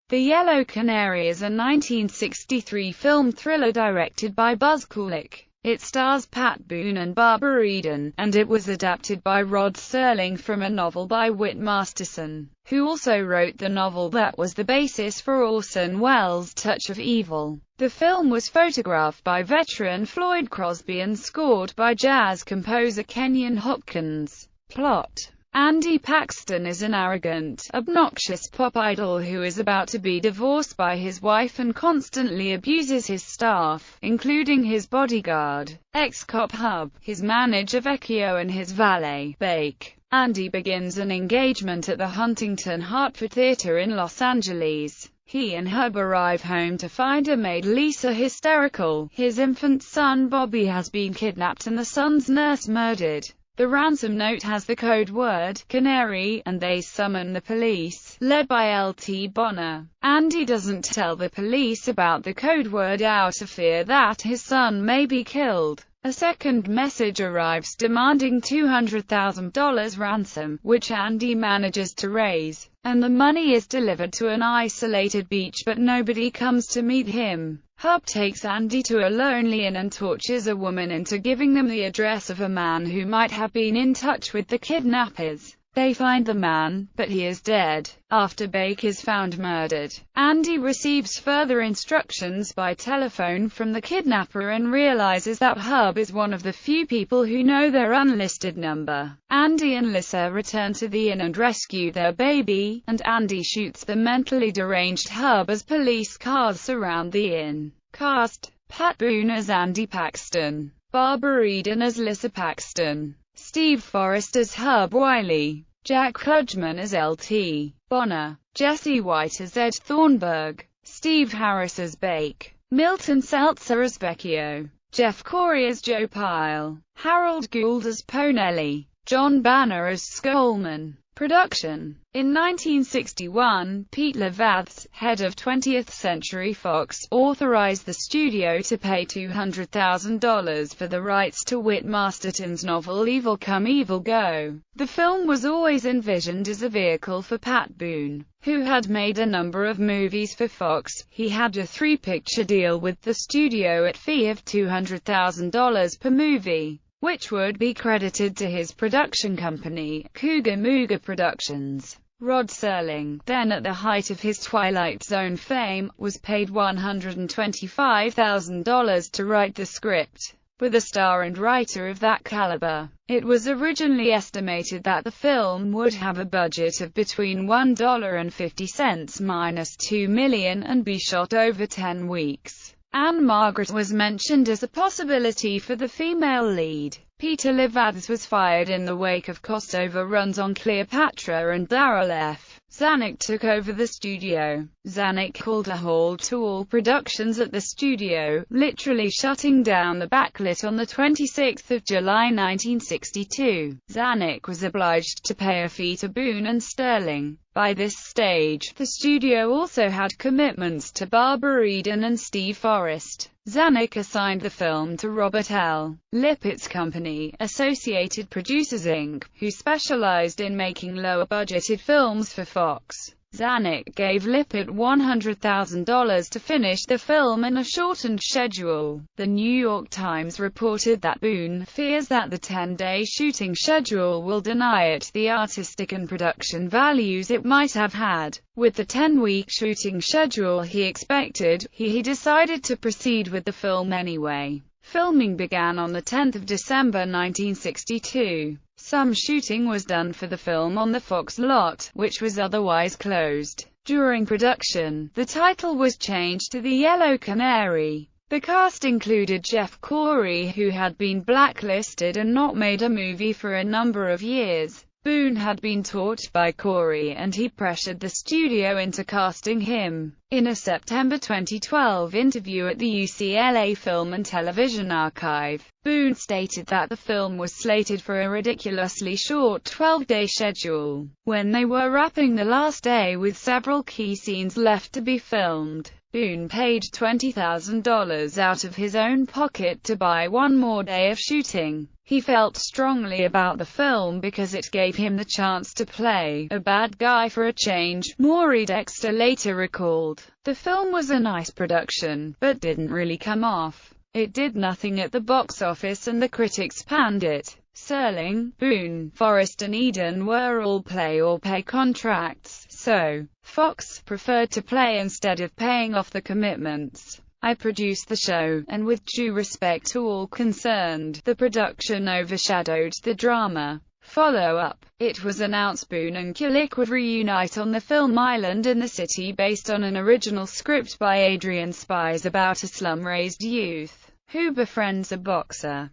The Yellow Canary is a 1963 film thriller directed by Buzz Kulik. It stars Pat Boone and Barbara Eden, and it was adapted by Rod Serling from a novel by Whit Masterson, who also wrote the novel that was the basis for Orson Welles' Touch of Evil. The film was photographed by veteran Floyd Crosby and scored by jazz composer Kenyon Hopkins. Plot: Andy Paxton is an arrogant, obnoxious pop idol who is about to be divorced by his wife and constantly abuses his staff, including his bodyguard, ex-cop Hub, his manager Vecchio and his valet, Bake. Andy begins an engagement at the Huntington Hartford Theater in Los Angeles. He and Hub arrive home to find a maid Lisa hysterical. His infant son Bobby has been kidnapped and the son's nurse murdered. The ransom note has the code word, Canary, and they summon the police, led by L.T. Bonner. Andy doesn't tell the police about the code word out of fear that his son may be killed. A second message arrives demanding $200,000 ransom, which Andy manages to raise, and the money is delivered to an isolated beach but nobody comes to meet him. Hub takes Andy to a lonely inn and tortures a woman into giving them the address of a man who might have been in touch with the kidnappers. They find the man, but he is dead. After Bake is found murdered, Andy receives further instructions by telephone from the kidnapper and realizes that Hub is one of the few people who know their unlisted number. Andy and Lisa return to the inn and rescue their baby, and Andy shoots the mentally deranged Hub as police cars surround the inn. Cast: Pat Boone as Andy Paxton, Barbara Eden as Lisa Paxton, Steve Forrest as Hub Wiley, Jack Klugman as L.T. Bonner, Jesse White as Ed Thornburg, Steve Harris as Bake, Milton Seltzer as Vecchio, Jeff Corey as Joe Pyle, Harold Gould as Ponelli, John Banner as Skolman. Production: in 1961, Pete Levaths, head of 20th Century Fox, authorized the studio to pay $200,000 for the rights to Whit Masterson's novel Evil Come Evil Go. The film was always envisioned as a vehicle for Pat Boone, who had made a number of movies for Fox. He had a 3-picture deal with the studio at fee of $200,000 per movie, which would be credited to his production company, Cougar Mooga Productions. Rod Serling, then at the height of his Twilight Zone fame, was paid $125,000 to write the script. With a star and writer of that caliber, it was originally estimated that the film would have a budget of between $1.50 minus $2 million and be shot over 10 weeks. Anne Margaret was mentioned as a possibility for the female lead. Peter Levaths was fired in the wake of cost overruns on Cleopatra, and Darryl F. Zanuck took over the studio. Zanuck called a halt to all productions at the studio, literally shutting down the backlit on 26 July 1962. Zanuck was obliged to pay a fee to Boone and Sterling. By this stage, the studio also had commitments to Barbara Eden and Steve Forrest. Zanuck assigned the film to Robert L. Lippitt's company, Associated Producers Inc., who specialized in making lower-budgeted films for Fox. Zanuck gave Lippitt $100,000 to finish the film in a shortened schedule. The New York Times reported that Boone fears that the 10-day shooting schedule will deny it the artistic and production values it might have had. With the 10-week shooting schedule he expected, he decided to proceed with the film anyway. Filming began on 10 December 1962. Some shooting was done for the film on the Fox lot, which was otherwise closed. During production, the title was changed to The Yellow Canary. The cast included Jeff Corey, who had been blacklisted and not made a movie for a number of years. Boone had been taught by Corey and he pressured the studio into casting him. In a September 2012 interview at the UCLA Film and Television Archive, Boone stated that the film was slated for a ridiculously short 12-day schedule, when they were wrapping the last day with several key scenes left to be filmed. Boone paid $20,000 out of his own pocket to buy one more day of shooting. He felt strongly about the film because it gave him the chance to play a bad guy for a change, Maury Dexter later recalled. The film was a nice production, but didn't really come off. It did nothing at the box office and the critics panned it. Serling, Boone, Forrest and Eden were all play-or-pay contracts, so Fox preferred to play instead of paying off the commitments. I produced the show, and with due respect to all concerned, the production overshadowed the drama. Follow-up. It was announced Boone and Kulick would reunite on the film Island in the City based on an original script by Adrian Spies about a slum-raised youth who befriends a boxer.